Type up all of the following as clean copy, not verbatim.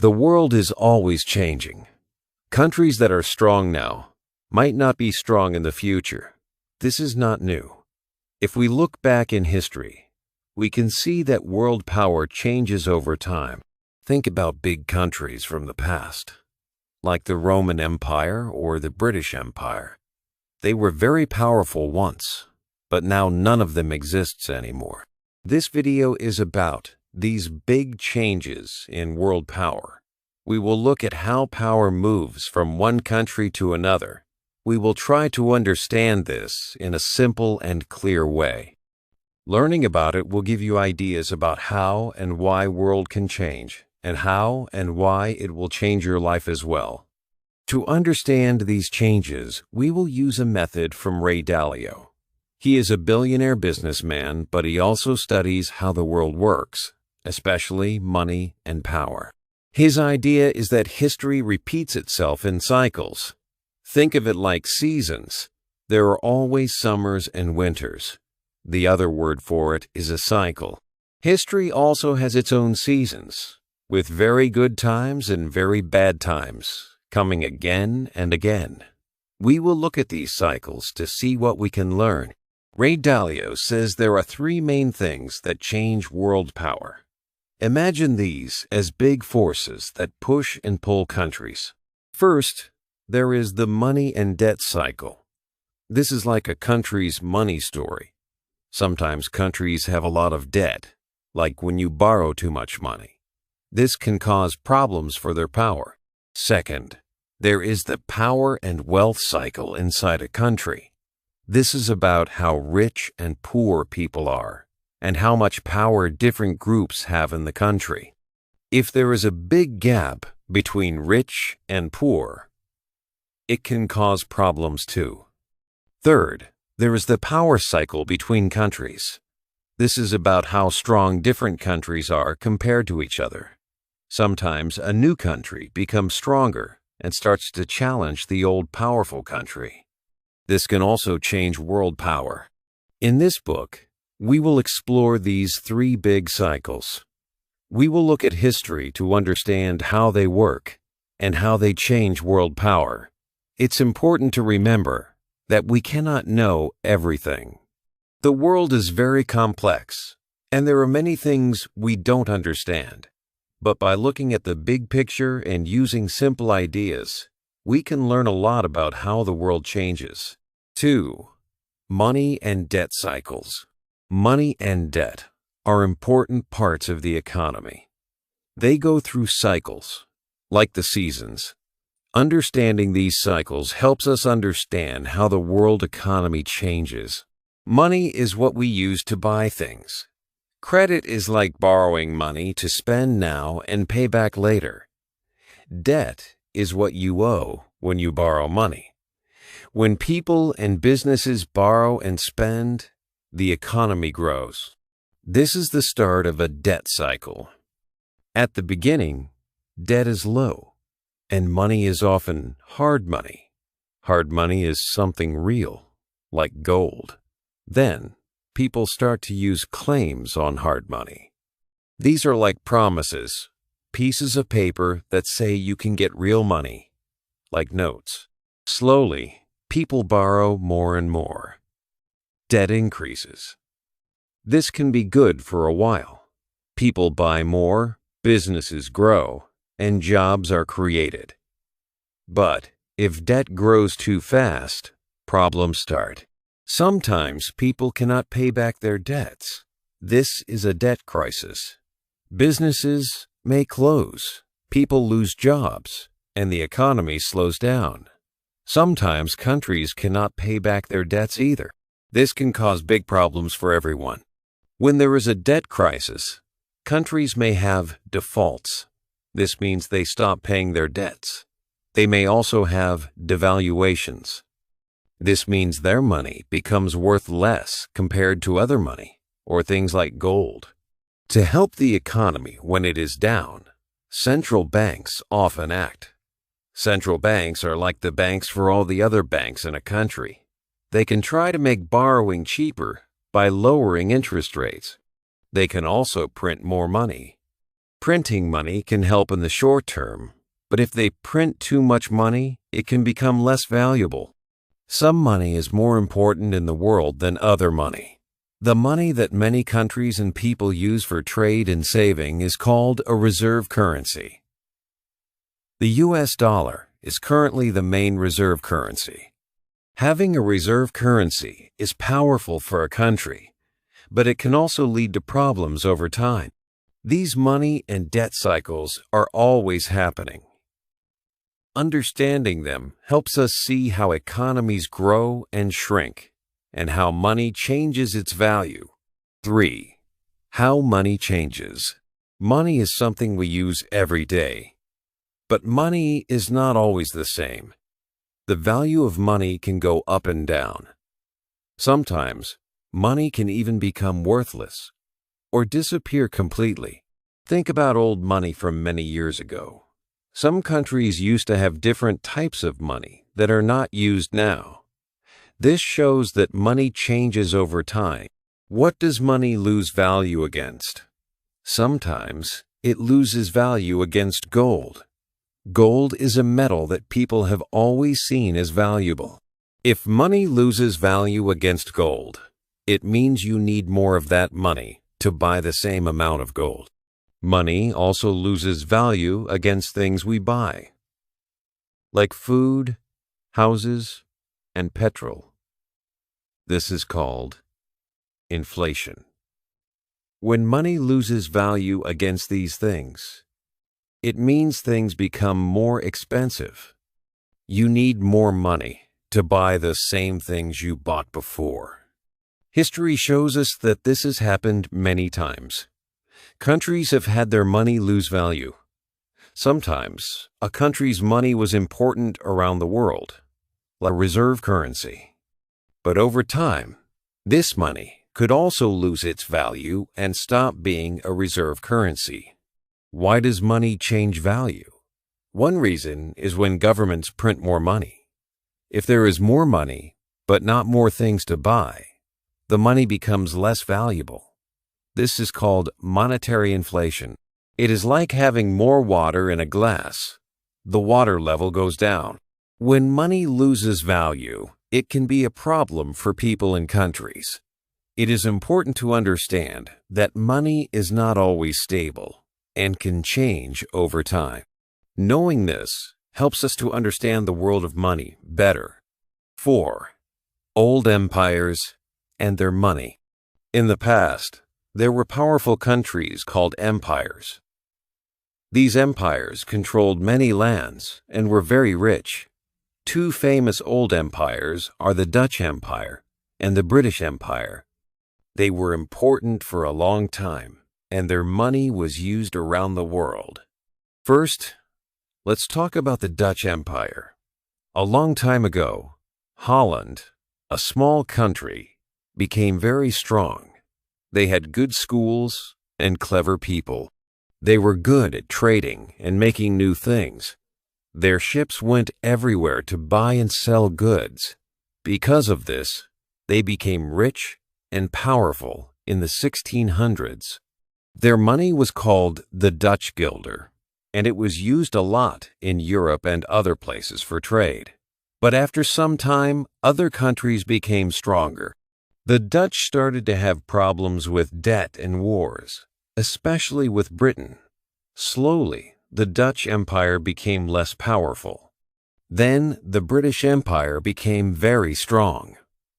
The world is always changing. Countries that are strong now might not be strong in the future. This is not new. If we look back in history, we can see that world power changes over time. Think about big countries from the past, like the Roman Empire or the British Empire. They were very powerful once, but now none of them exists anymore. This video is about these big changes in world power. We will look at how power moves from one country to another. We will try to understand this in a simple and clear way. Learning about it will give you ideas about how and why world can change, and how and why it will change your life as well. To understand these changes, we will use a method from Ray Dalio. He is a billionaire businessman, but he also studies how the world works, especially money and power. His idea is that history repeats itself in cycles. Think of it like seasons. There are always summers and winters. The other word for it is a cycle. History also has its own seasons, with very good times and very bad times, coming again and again. We will look at these cycles to see what we can learn. Ray Dalio says there are three main things that change world power. Imagine these as big forces that push and pull countries. First, there is the money and debt cycle. This is like a country's money story. Sometimes countries have a lot of debt, like when you borrow too much money. This can cause problems for their power. Second, there is the power and wealth cycle inside a country. This is about how rich and poor people are, and how much power different groups have in the country. If there is a big gap between rich and poor, it can cause problems too. Third, there is the power cycle between countries. This is about how strong different countries are compared to each other. Sometimes a new country becomes stronger and starts to challenge the old powerful country. This can also change world power. In this book, we will explore these three big cycles. We will look at history to understand how they work and how they change world power. It's important to remember that we cannot know everything. The world is very complex, and there are many things we don't understand. But by looking at the big picture and using simple ideas, we can learn a lot about how the world changes. 2. Money and debt cycles. Money and debt are important parts of the economy. They go through cycles, like the seasons. Understanding these cycles helps us understand how the world economy changes. Money is what we use to buy things. Credit is like borrowing money to spend now and pay back later. Debt is what you owe when you borrow money. When people and businesses borrow and spend, the economy grows. This is the start of a debt cycle. At the beginning, debt is low, and money is often hard money. Hard money is something real, like gold. Then, people start to use claims on hard money. These are like promises, pieces of paper that say you can get real money, like notes. Slowly, people borrow more and more. Debt increases. This can be good for a while. People buy more, businesses grow, and jobs are created. But if debt grows too fast, problems start. Sometimes people cannot pay back their debts. This is a debt crisis. Businesses may close, people lose jobs, and the economy slows down. Sometimes countries cannot pay back their debts either. This can cause big problems for everyone. When there is a debt crisis, countries may have defaults. This means they stop paying their debts. They may also have devaluations. This means their money becomes worth less compared to other money, or things like gold. To help the economy when it is down, central banks often act. Central banks are like the banks for all the other banks in a country. They can try to make borrowing cheaper by lowering interest rates. They can also print more money. Printing money can help in the short term, but if they print too much money, it can become less valuable. Some money is more important in the world than other money. The money that many countries and people use for trade and saving is called a reserve currency. The US dollar is currently the main reserve currency. Having a reserve currency is powerful for a country, but it can also lead to problems over time. These money and debt cycles are always happening. Understanding them helps us see how economies grow and shrink, and how money changes its value. 3. How money changes. Money is something we use every day. But money is not always the same. The value of money can go up and down. Sometimes, money can even become worthless or disappear completely. Think about old money from many years ago. Some countries used to have different types of money that are not used now. This shows that money changes over time. What does money lose value against? Sometimes it loses value against gold. Gold is a metal that people have always seen as valuable. If money loses value against gold, it means you need more of that money to buy the same amount of gold. Money also loses value against things we buy, like food, houses, and petrol. This is called inflation. When money loses value against these things, it means things become more expensive. You need more money to buy the same things you bought before. History shows us that this has happened many times. Countries have had their money lose value. Sometimes, a country's money was important around the world, like a reserve currency. But over time, this money could also lose its value and stop being a reserve currency. Why does money change value? One reason is when governments print more money. If there is more money, but not more things to buy, the money becomes less valuable. This is called monetary inflation. It is like having more water in a glass. The water level goes down. When money loses value, it can be a problem for people and countries. It is important to understand that money is not always stable and can change over time. Knowing this helps us to understand the world of money better. 4. Old empires and their money. In the past, there were powerful countries called empires. These empires controlled many lands and were very rich. Two famous old empires are the Dutch Empire and the British Empire. They were important for a long time, and their money was used around the world. First, let's talk about the Dutch Empire. A long time ago, Holland, a small country, became very strong. They had good schools and clever people. They were good at trading and making new things. Their ships went everywhere to buy and sell goods. Because of this, they became rich and powerful in the 1600s. Their money was called the Dutch guilder, and it was used a lot in Europe and other places for trade. But after some time, other countries became stronger. The Dutch started to have problems with debt and wars, especially with Britain. Slowly, the Dutch Empire became less powerful. Then, the British Empire became very strong.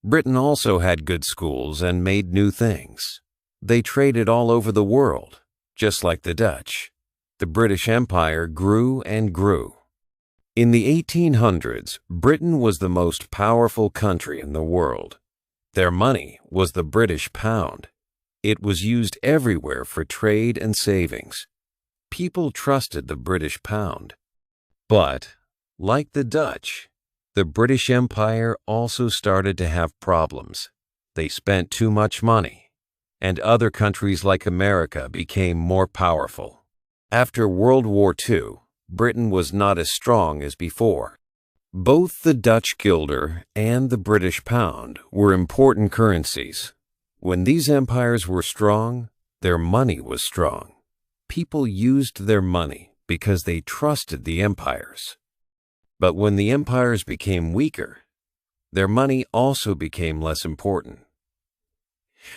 Britain also had good schools and made new things. They traded all over the world, just like the Dutch. The British Empire grew and grew. In the 1800s, Britain was the most powerful country in the world. Their money was the British pound. It was used everywhere for trade and savings. People trusted the British pound. But, like the Dutch, the British Empire also started to have problems. They spent too much money, and other countries like America became more powerful. After World War II, Britain was not as strong as before. Both the Dutch guilder and the British pound were important currencies. When these empires were strong, their money was strong. People used their money because they trusted the empires. But when the empires became weaker, their money also became less important.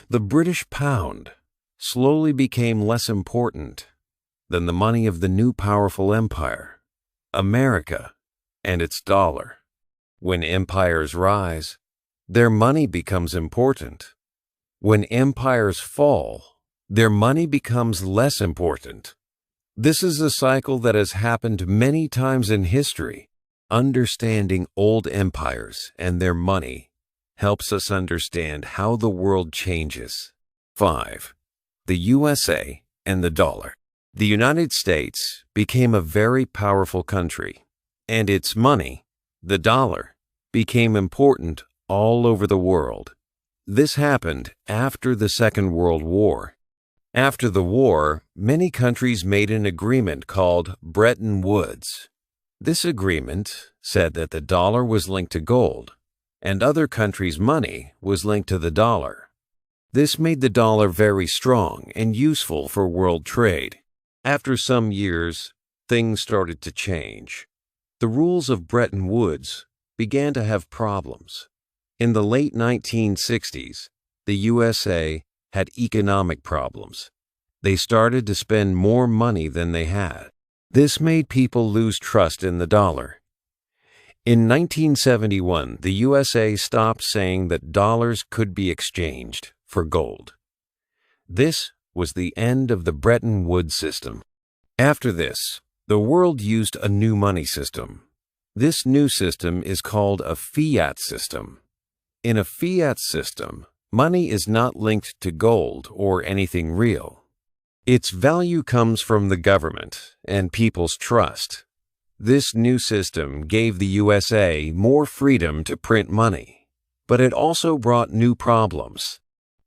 The British pound slowly became less important than the money of the new powerful empire, America, and its dollar. When empires rise, their money becomes important. When empires fall, their money becomes less important. This is a cycle that has happened many times in history. Understanding old empires and their money helps us understand how the world changes. 5. The USA and the dollar. The United States became a very powerful country, and its money, the dollar, became important all over the world. This happened after the Second World War. After the war, many countries made an agreement called Bretton Woods. This agreement said that the dollar was linked to gold, and other countries' money was linked to the dollar. This made the dollar very strong and useful for world trade. After some years, things started to change. The rules of Bretton Woods began to have problems. In the late 1960s, the USA had economic problems. They started to spend more money than they had. This made people lose trust in the dollar. In 1971, the USA stopped saying that dollars could be exchanged for gold. This was the end of the Bretton Woods system. After this, the world used a new money system. This new system is called a fiat system. In a fiat system, money is not linked to gold or anything real. Its value comes from the government and people's trust. This new system gave the USA more freedom to print money, but it also brought new problems.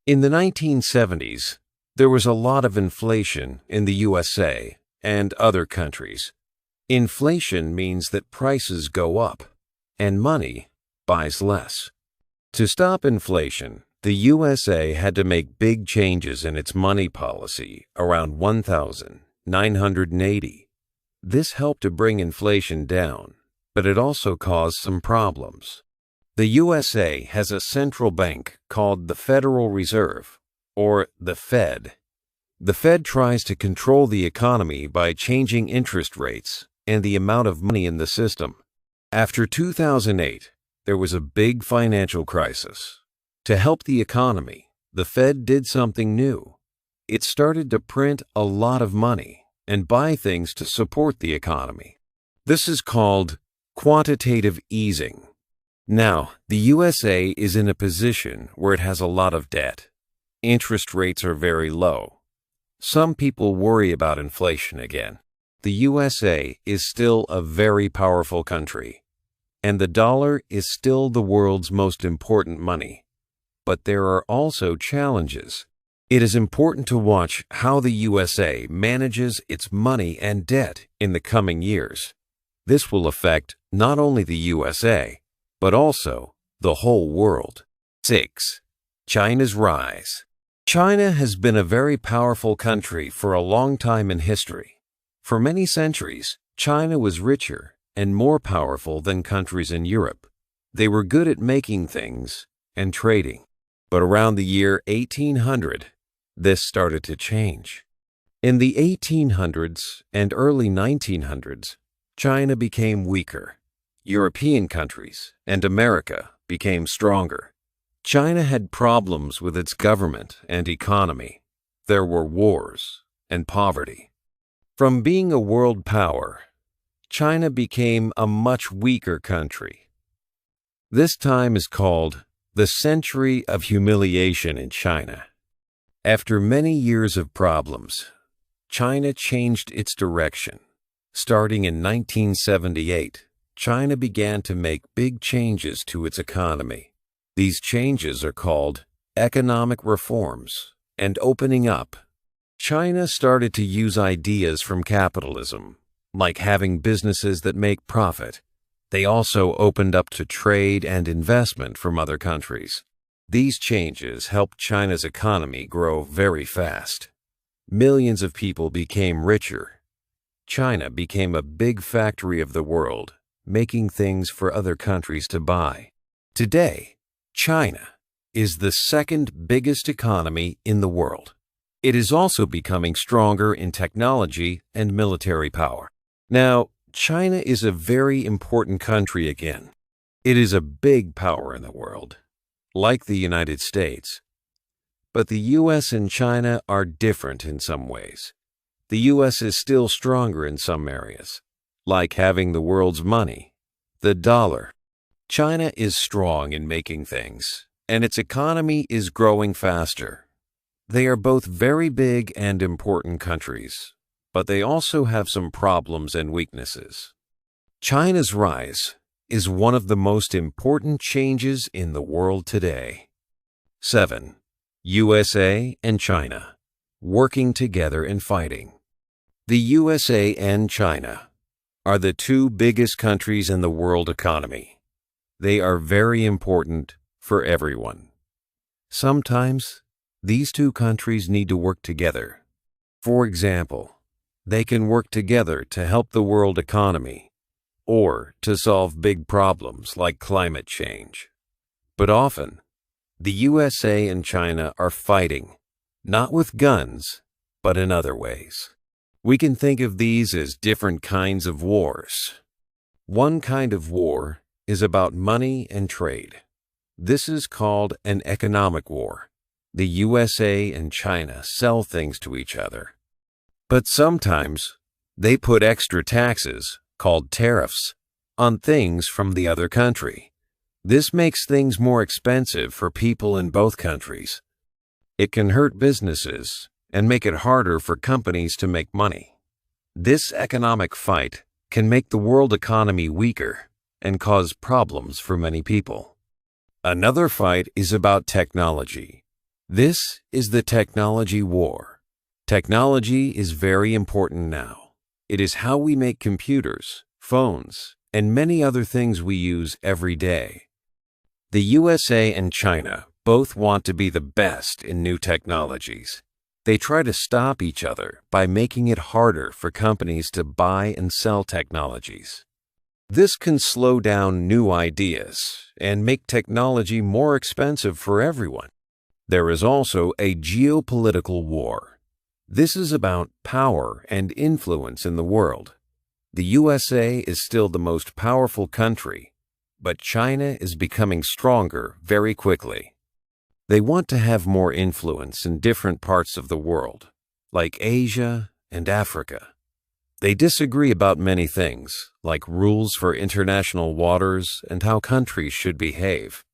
In the 1970s, there was a lot of inflation in the USA and other countries. Inflation means that prices go up, and money buys less. To stop inflation, the USA had to make big changes in its money policy around 1980. This helped to bring inflation down, but it also caused some problems. The USA has a central bank called the Federal Reserve, or the Fed. The Fed tries to control the economy by changing interest rates and the amount of money in the system. After 2008, there was a big financial crisis. To help the economy, the Fed did something new. It started to print a lot of money and buy things to support the economy. This is called quantitative easing. Now, the USA is in a position where it has a lot of debt. Interest rates are very low. Some people worry about inflation again. The USA is still a very powerful country, and the dollar is still the world's most important money. But there are also challenges. It is important to watch how the USA manages its money and debt in the coming years. This will affect not only the USA, but also the whole world. 6. China's rise. China has been a very powerful country for a long time in history. For many centuries, China was richer and more powerful than countries in Europe. They were good at making things and trading. But around the year 1800, this started to change. In the 1800s and early 1900s, China became weaker. European countries and America became stronger. China had problems with its government and economy. There were wars and poverty. From being a world power, China became a much weaker country. This time is called the Century of Humiliation in China. After many years of problems, China changed its direction. Starting in 1978, China began to make big changes to its economy. These changes are called economic reforms and opening up. China started to use ideas from capitalism, like having businesses that make profit. They also opened up to trade and investment from other countries. These changes helped China's economy grow very fast. Millions of people became richer. China became a big factory of the world, making things for other countries to buy. Today, China is the second biggest economy in the world. It is also becoming stronger in technology and military power. Now, China is a very important country again. It is a big power in the world, like the United States. But the US and China are different in some ways. The US is still stronger in some areas, like having the world's money, the dollar. China is strong in making things, and its economy is growing faster. They are both very big and important countries, but they also have some problems and weaknesses. China's rise is one of the most important changes in the world today. 7. USA and China, working together and fighting. The USA and China are the two biggest countries in the world economy. They are very important for everyone. Sometimes, these two countries need to work together. For example, they can work together to help the world economy or to solve big problems like climate change. But often, the USA and China are fighting, not with guns, but in other ways. We can think of these as different kinds of wars. One kind of war is about money and trade. This is called an economic war. The USA and China sell things to each other. But sometimes, they put extra taxes, called tariffs, on things from the other country. This makes things more expensive for people in both countries. It can hurt businesses and make it harder for companies to make money. This economic fight can make the world economy weaker and cause problems for many people. Another fight is about technology. This is the technology war. Technology is very important now. It is how we make computers, phones, and many other things we use every day. The USA and China both want to be the best in new technologies. They try to stop each other by making it harder for companies to buy and sell technologies. This can slow down new ideas and make technology more expensive for everyone. There is also a geopolitical war. This is about power and influence in the world. The USA is still the most powerful country, but China is becoming stronger very quickly. They want to have more influence in different parts of the world, like Asia and Africa. They disagree about many things, like rules for international waters and how countries should behave.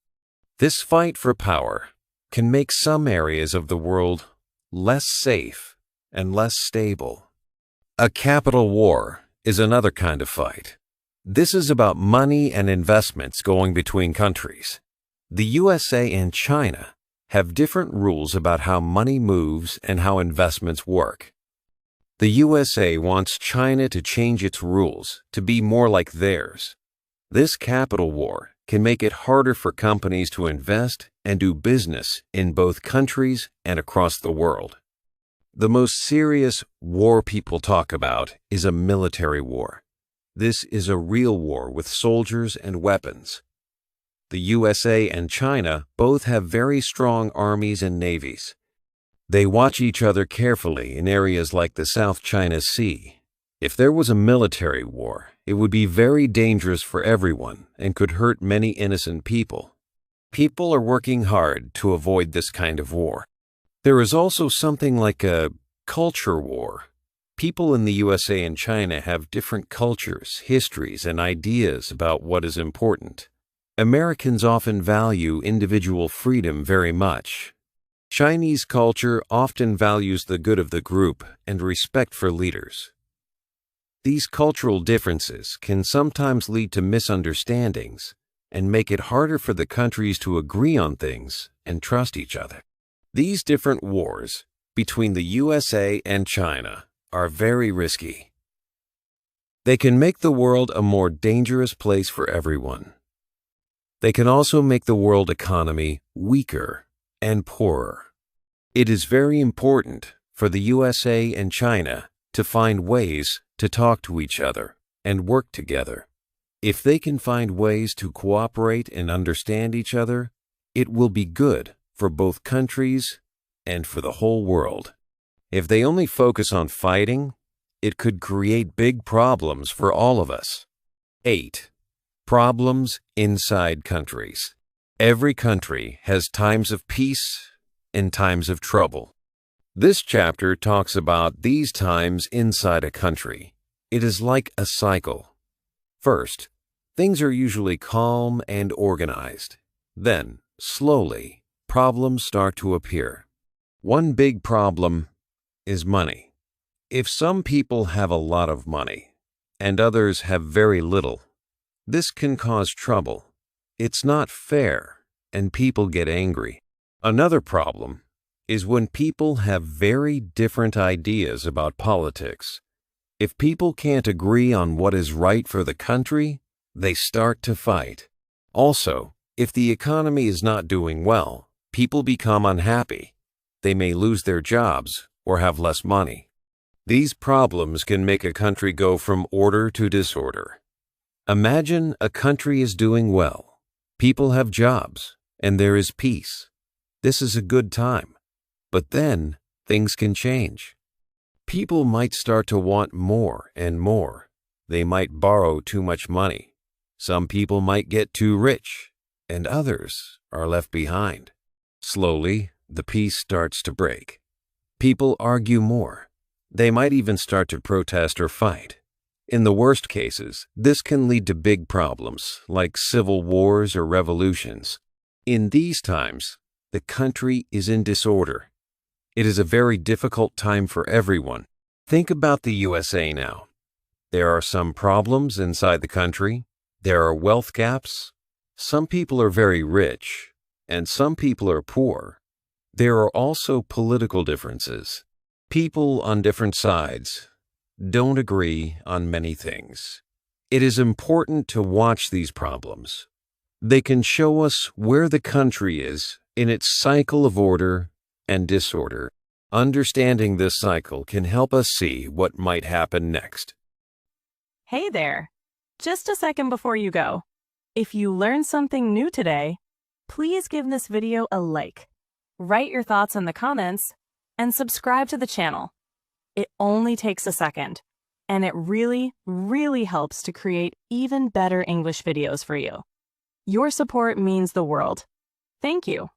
This fight for power can make some areas of the world less safe and less stable. A capital war is another kind of fight. This is about money and investments going between countries. The USA and China have different rules about how money moves and how investments work. The USA wants China to change its rules to be more like theirs. This capital war can make it harder for companies to invest and do business in both countries and across the world. The most serious war people talk about is a military war. This is a real war with soldiers and weapons. The USA and China both have very strong armies and navies. They watch each other carefully in areas like the South China Sea. If there was a military war, it would be very dangerous for everyone and could hurt many innocent people. People are working hard to avoid this kind of war. There is also something like a culture war. People in the USA and China have different cultures, histories, and ideas about what is important. Americans often value individual freedom very much. Chinese culture often values the good of the group and respect for leaders. These cultural differences can sometimes lead to misunderstandings and make it harder for the countries to agree on things and trust each other. These different wars between the USA and China are very risky. They can make the world a more dangerous place for everyone. They can also make the world economy weaker and poorer. It is very important for the USA and China to find ways to talk to each other and work together. If they can find ways to cooperate and understand each other, it will be good for both countries and for the whole world. If they only focus on fighting, it could create big problems for all of us. 8. Problems inside countries. Every country has times of peace and times of trouble. This chapter talks about these times inside a country. It is like a cycle. First, things are usually calm and organized. Then, slowly, problems start to appear. One big problem is money. If some people have a lot of money and others have very little, this can cause trouble. It's not fair, and people get angry. Another problem is when people have very different ideas about politics. If people can't agree on what is right for the country, they start to fight. Also, if the economy is not doing well, people become unhappy. They may lose their jobs or have less money. These problems can make a country go from order to disorder. Imagine a country is doing well. People have jobs, and there is peace. This is a good time. But then, things can change. People might start to want more and more. They might borrow too much money. Some people might get too rich, and others are left behind. Slowly, the peace starts to break. People argue more. They might even start to protest or fight. In the worst cases, this can lead to big problems, like civil wars or revolutions. In these times, the country is in disorder. It is a very difficult time for everyone. Think about the USA now. There are some problems inside the country. There are wealth gaps. Some people are very rich, and some people are poor. There are also political differences. People on different sides don't agree on many things. It is important to watch these problems. They can show us where the country is in its cycle of order and disorder. Understanding this cycle can help us see what might happen next. Hey there! Just a second before you go. If you learned something new today, please give this video a like, write your thoughts in the comments, and subscribe to the channel. It only takes a second, and it really, really helps to create even better English videos for you. Your support means the world. Thank you.